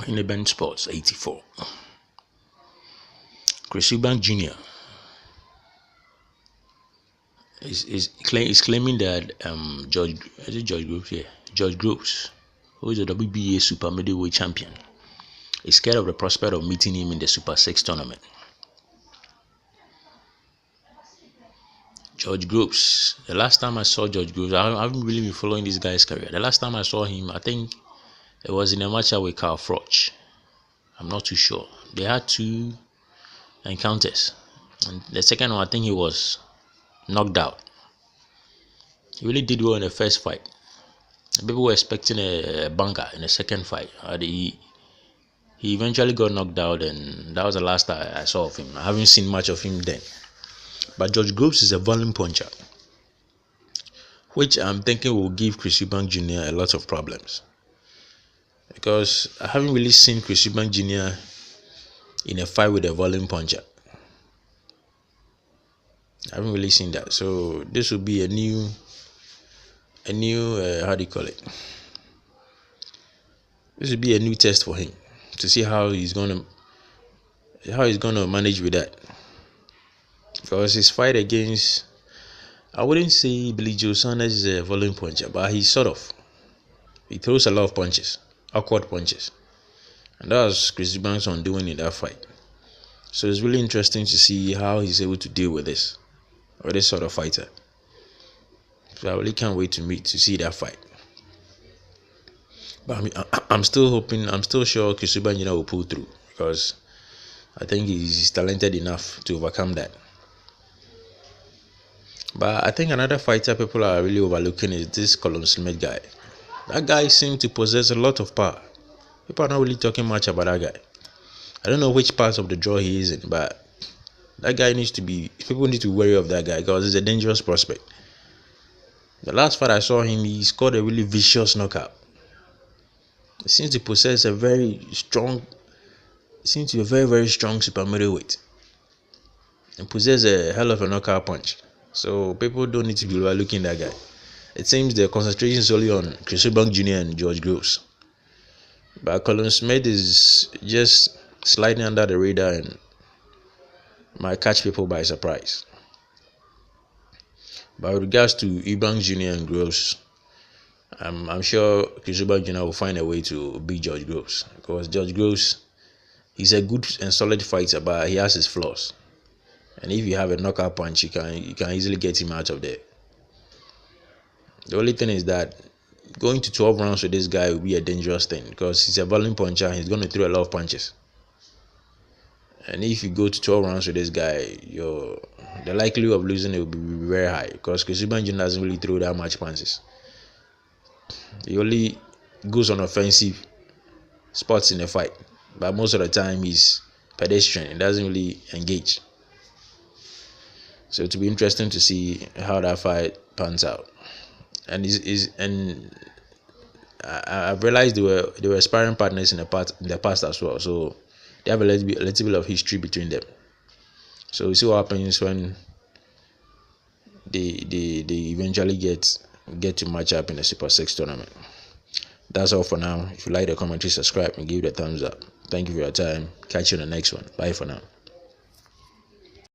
in Eubank Sports 84. Chris Eubank Jr. is claiming that George Groves, who is a WBA super middleweight champion, is scared of the prospect of meeting him in the Super 6 tournament. George Groves. The last time I saw George Groves, I haven't really been following this guy's career. The last time I saw him, I think it was in a match with Carl Froch. I'm not too sure. They had 2 encounters, and the second one, I think he was knocked out. He really did well in the first fight. People were expecting a bunker in the second fight. He eventually got knocked out, and that was the last I saw of him. I haven't seen much of him then. But George Groves is a volume puncher, which I'm thinking will give Chris Eubank Jr. a lot of problems. Because I haven't really seen Chris Eubank Jr. in a fight with a volume puncher. I haven't really seen that. So this will be a new how do you call it? This will be a new test for him to see how he's gonna manage with that. Because his fight against, I wouldn't say Billy Joe Saunders is a volume puncher, but he throws a lot of punches, awkward punches, and that was Chris Eubank's undoing in that fight. So it's really interesting to see how he's able to deal with this sort of fighter. So I really can't wait to see that fight. But I'm still sure Chris Eubank will pull through, because I think he's talented enough to overcome that. But I think another fighter people are really overlooking is this Callum Smith guy. That guy seems to possess a lot of power. People are not really talking much about that guy. I don't know which part of the draw he is in, but that guy people need to be wary of that guy, because he's a dangerous prospect. The last fight I saw him, he scored a really vicious knockout. He seems to possess a very, very strong super middleweight, and possess a hell of a knockout punch. So people don't need to be overlooking that guy. It seems the concentration is only on Chris Eubank Jr. and George Groves. But Callum Smith is just sliding under the radar and might catch people by surprise. But with regards to Eubank Jr. and Groves, I'm sure Chris Eubank Jr. will find a way to beat George Groves, because George Groves, he's a good and solid fighter, but he has his flaws. And if you have a knockout punch, you can easily get him out of there. The only thing is that going to 12 rounds with this guy will be a dangerous thing, because he's a volume puncher and he's going to throw a lot of punches. And if you go to 12 rounds with this guy, the likelihood of losing it will be very high, because Chris Eubank Jr. doesn't really throw that much punches. He only goes on offensive spots in a fight, but most of the time he's pedestrian. He doesn't really engage. So it'll be interesting to see how that fight pans out. And I've realized they were sparring partners in the past as well. So they have a little bit of history between them. So we see what happens when they eventually get to match up in the Super 6 tournament. That's all for now. If you like the commentary, subscribe and give it a thumbs up. Thank you for your time. Catch you in the next one. Bye for now.